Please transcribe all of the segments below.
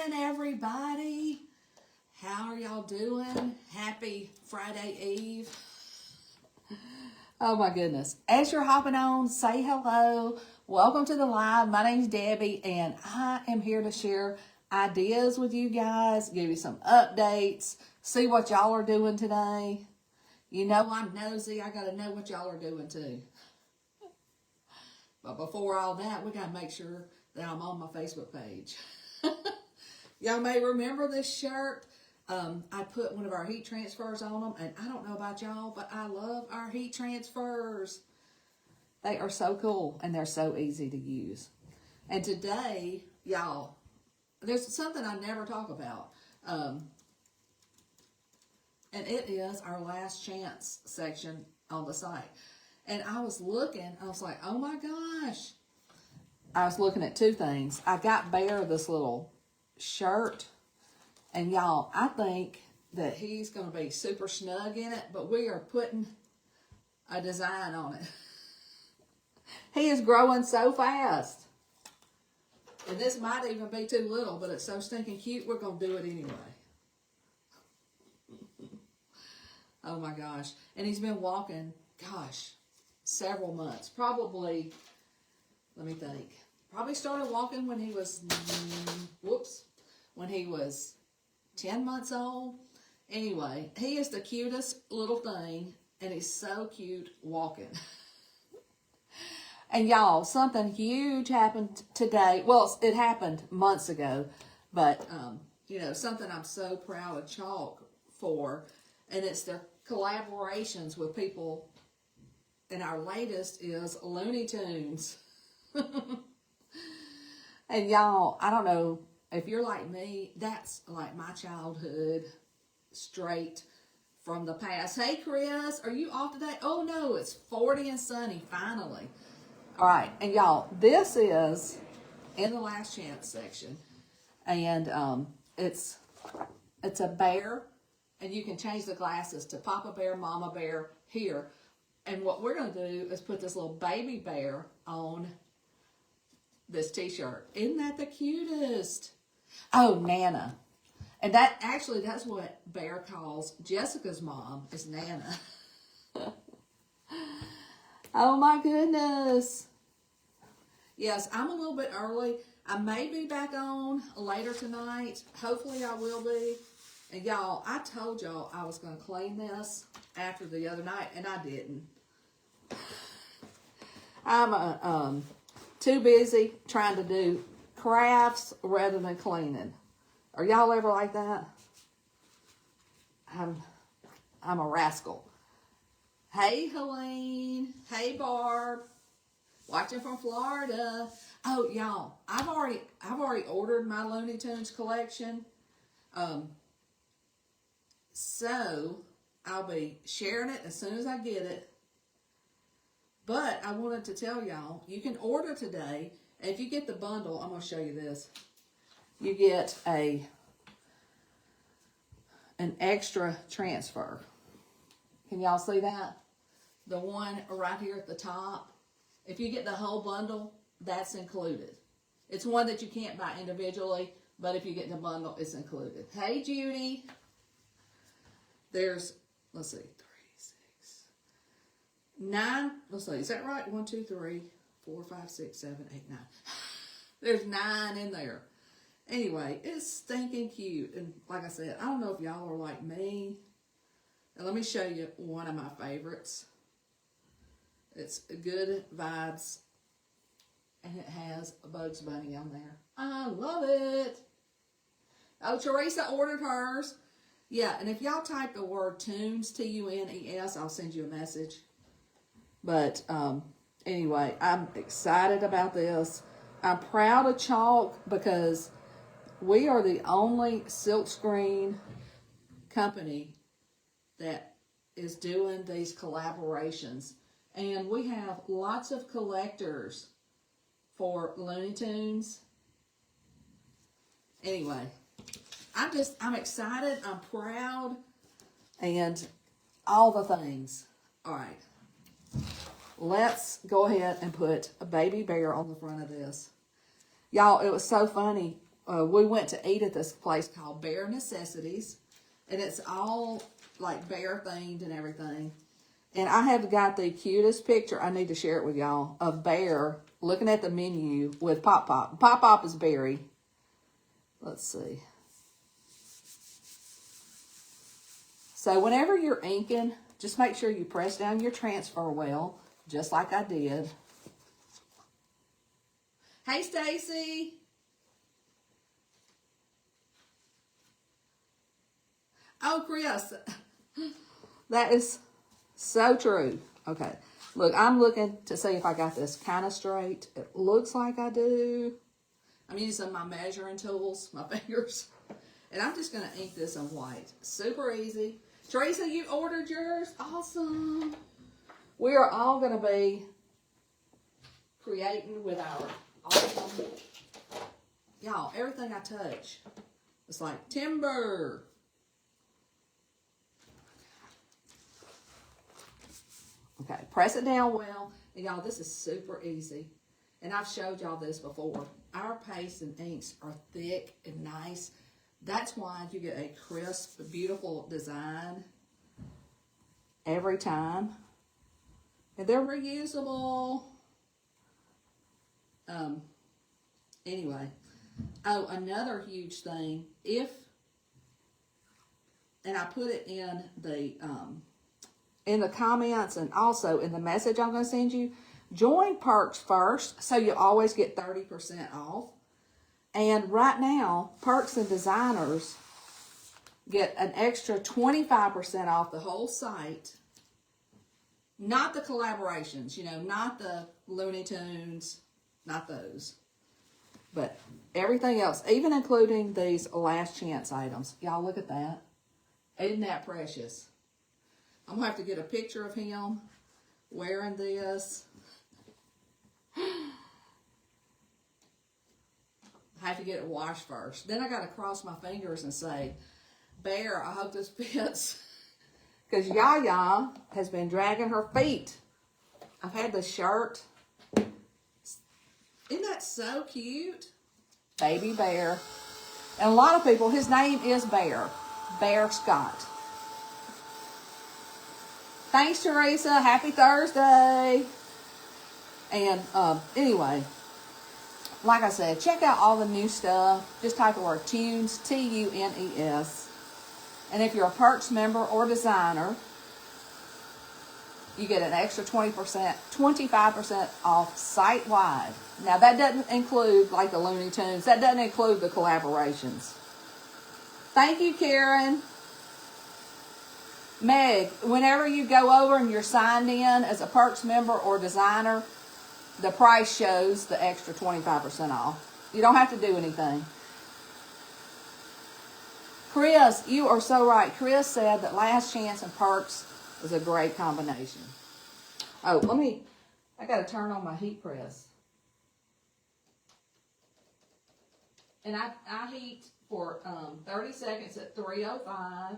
morning, everybody. How are y'all doing? Happy Friday Eve. Oh my goodness. As you're hopping on, say hello. Welcome to the live. My name's Debbie, and I am here to share ideas with you guys, give you some updates, see what y'all are doing today. You know I'm nosy. I got to know what y'all are doing too. But before all that, we got to make sure that I'm on my Facebook page. Y'all may remember this shirt. I put one of our heat transfers on them, and I don't know about y'all, but I love our heat transfers. They are so cool, and they're so easy to use. And today, y'all, there's something I never talk about, and it is our last chance section on the site. And I was looking, I was like, oh my gosh. I was looking at two things. I got Bear this little shirt, and y'all, I think that he's going to be super snug in it, but we are putting a design on it. He is growing so fast. And this might even be too little, but it's so stinking cute, we're going to do it anyway. Oh my gosh. And he's been walking, gosh, several months. Probably, let me think. Probably started walking when he was, when he was 10 months old. Anyway, he is the cutest little thing, and he's so cute walking. And y'all, something huge happened today. Well, it happened months ago, but, you know, something I'm so proud of Chalk for, and it's their collaborations with people, and our latest is Looney Tunes. And y'all, I don't know if you're like me, that's like my childhood straight from the past. Hey, Chris, are you off today? Oh, no, it's 40 and sunny, finally. All right, and y'all, this is in the last chance section, and it's a bear, and you can change the glasses to Papa Bear, Mama Bear here. And what we're going to do is put this little baby bear on this t-shirt. Isn't that the cutest? Oh, Nana. And that actually, that's what Bear calls Jessica's mom, is Nana. Oh my goodness. Yes, I'm a little bit early. I may be back on later tonight. Hopefully I will be. And y'all, I told y'all I was going to clean this after the other night, and I didn't. I'm too busy trying to do crafts rather than cleaning. Are y'all ever like that? I'm a rascal. Hey, Helene. Hey, Barb. Watching from Florida. Oh, y'all, I've already ordered my Looney Tunes collection. So I'll be sharing it as soon as I get it. But I wanted to tell y'all, you can order today. And if you get the bundle, I'm going to show you this. You get an extra transfer. Can y'all see that? The one right here at the top. If you get the whole bundle, that's included. It's one that you can't buy individually, but if you get the bundle, it's included. Hey, Judy. There's, let's see, 3, 6, 9. Let's see, is that right? 1, 2, 3, 4, 5, 6, 7, 8, 9. There's 9 in there. Anyway, it's stinking cute. And like I said, I don't know if y'all are like me. And let me show you one of my favorites. It's Good Vibes. And it has a Bugs Bunny on there. I love it. Oh, Teresa ordered hers. Yeah, and if y'all type the word tunes, Tunes, I'll send you a message. But anyway, I'm excited about this. I'm proud of Chalk because we are the only Silkscreen company that is doing these collaborations. And we have lots of collectors for Looney Tunes. Anyway, I'm excited, I'm proud, and all the things. All right, let's go ahead and put a baby bear on the front of this. Y'all, it was so funny. we went to eat at this place called Bare Necessities, and it's all like bear themed and everything. And I have got the cutest picture, I need to share it with y'all, of Bear looking at the menu with Pop Pop. Pop Pop is Barry. Let's see. So whenever you're inking, just make sure you press down your transfer well, just like I did. Hey, Stacy. Oh, Chris. That is so true. Okay. Look, I'm looking to see if I got this kind of straight. It looks like I do. I'm using my measuring tools, my fingers. And I'm just going to ink this in white. Super easy. Teresa, you ordered yours? Awesome. We are all going to be creating with our awesome... Y'all, everything I touch, it's like timber. Okay, press it down well. And y'all, this is super easy. And I've showed y'all this before. Our pastes and inks are thick and nice. That's why you get a crisp, beautiful design every time. And they're reusable. Anyway. Oh, another huge thing. And I put it in the comments and also in the message I'm going to send you, join Perks first so you always get 30% off. And right now, Perks and Designers get an extra 25% off the whole site. Not the collaborations, you know, not the Looney Tunes, not those. But everything else, even including these last chance items. Y'all look at that. Isn't that precious? I'm going to have to get a picture of him wearing this. I have to get it washed first. Then I got to cross my fingers and say, Bear, I hope this fits. Because Yaya has been dragging her feet. I've had the shirt. Isn't that so cute? Baby Bear. And a lot of people, his name is Bear. Bear Scott. Thanks, Teresa. Happy Thursday. And anyway, like I said, check out all the new stuff. Just type the word Tunes, Tunes. And if you're a Perks member or designer, you get an extra 25% off site-wide. Now, that doesn't include, like, the Looney Tunes. That doesn't include the collaborations. Thank you, Karen. Meg, whenever you go over and you're signed in as a Perks member or designer, the price shows the extra 25% off. You don't have to do anything. Chris, you are so right. Chris said that Last Chance and Perks is a great combination. Oh, I got to turn on my heat press. And I heat for 30 seconds at 305.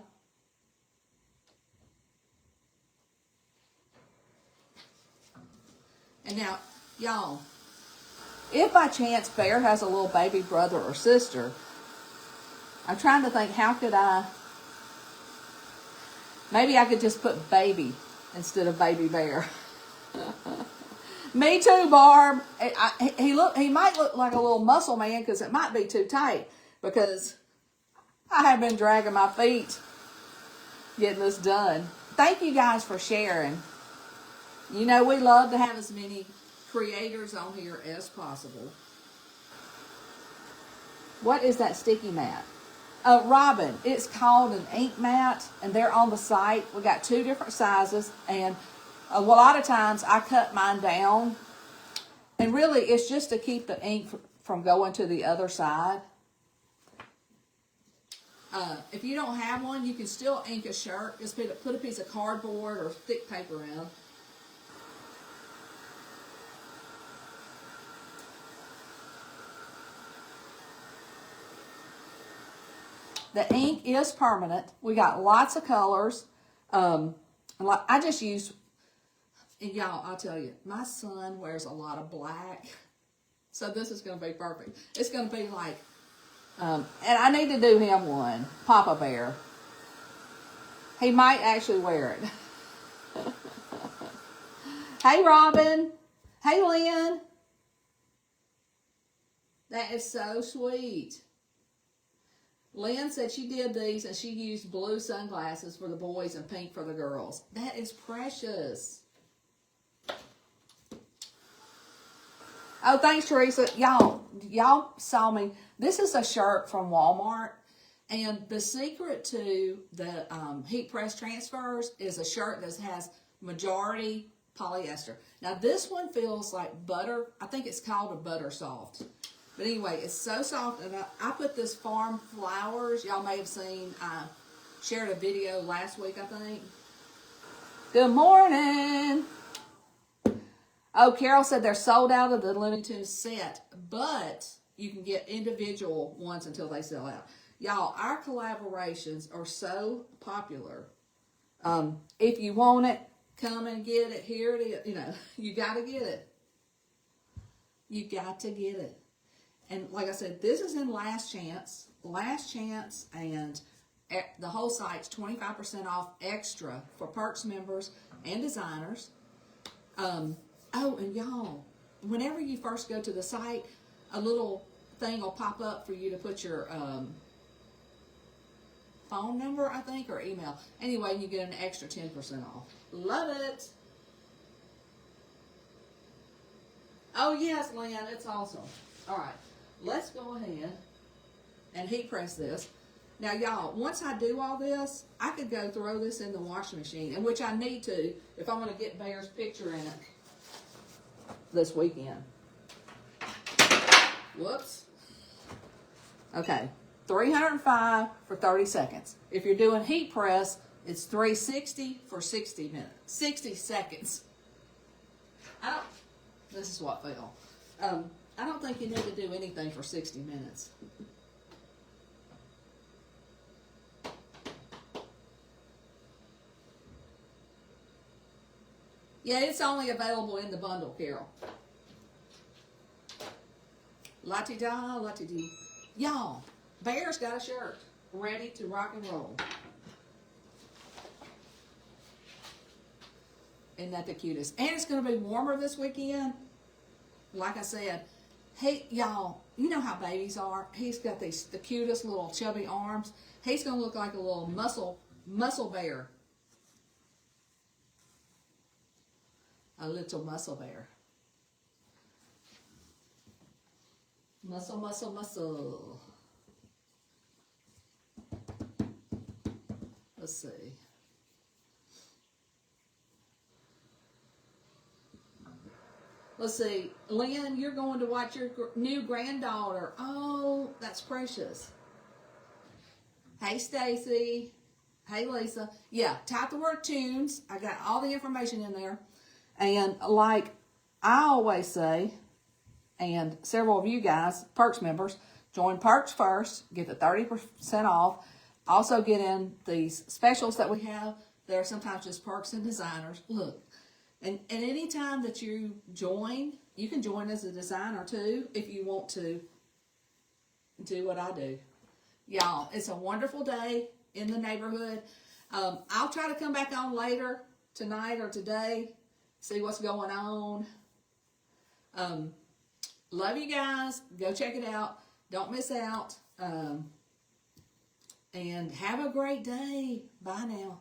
And now, y'all, if by chance Bear has a little baby brother or sister, I'm trying to think, how could maybe I could just put baby instead of baby Bear. Me too, Barb. He might look like a little muscle man because it might be too tight, because I have been dragging my feet getting this done. Thank you guys for sharing. You know, we love to have as many creators on here as possible. What is that sticky mat? Robin, it's called an ink mat, and they're on the site. We got 2 different sizes, and a lot of times I cut mine down, and really it's just to keep the ink from going to the other side. If you don't have one, you can still ink a shirt. Just put a piece of cardboard or thick paper in. The ink is permanent. We got lots of colors. I just use, and y'all, I'll tell you, my son wears a lot of black. So this is going to be perfect. It's going to be like And I need to do him one. Papa Bear. He might actually wear it. Hey, Robin. Hey, Lynn. That is so sweet. Lynn said she did these and she used blue sunglasses for the boys and pink for the girls. That is precious. Oh, thanks, Teresa. Y'all saw me. This is a shirt from Walmart. And the secret to the heat press transfers is a shirt that has majority polyester. Now, this one feels like butter. I think it's called a butter soft. But anyway, it's so soft. And I put this Farm Flowers. Y'all may have seen. I shared a video last week, I think. Good morning. Oh, Carol said they're sold out of the Looney Tunes set, but you can get individual ones until they sell out. Y'all, our collaborations are so popular. If you want it, come and get it. Here it is. You know, you got to get it. You got to get it. And like I said, this is in Last Chance. Last Chance, and the whole site's 25% off extra for Perks members and designers. Oh, and y'all, whenever you first go to the site, a little thing will pop up for you to put your phone number, I think, or email. Anyway, you get an extra 10% off. Love it. Oh, yes, Lynn, it's awesome. All right, let's go ahead and heat press this. Now, y'all, once I do all this, I could go throw this in the washing machine, and which I need to if I'm going to get Bear's picture in it this weekend. Whoops. Okay, 305 for 30 seconds. If you're doing heat press, it's 360 for 60 minutes, 60 seconds. This is what fell. I don't think you need to do anything for 60 minutes. Yeah, it's only available in the bundle, Carol. La-ti-da, la-ti-dee. Y'all, Bear's got a shirt ready to rock and roll. Isn't that the cutest? And it's going to be warmer this weekend. Like I said, hey, y'all, you know how babies are. He's got the cutest little chubby arms. He's going to look like a little muscle bear. A little muscle bear. Muscle, muscle, muscle. Let's see. Let's see. Lynn, you're going to watch your new granddaughter. Oh, that's precious. Hey, Stacy. Hey, Lisa. Yeah, type the word tunes. I got all the information in there. And like I always say, and several of you guys, Perks members, join Perks first, get the 30% off. Also get in these specials that we have. They're sometimes just Perks and designers. Look, and any time that you join, you can join as a designer too if you want to do what I do. Y'all, it's a wonderful day in the neighborhood. I'll try to come back on later tonight or today, see what's going on. Love you guys. Go check it out. Don't miss out. And have a great day. Bye now.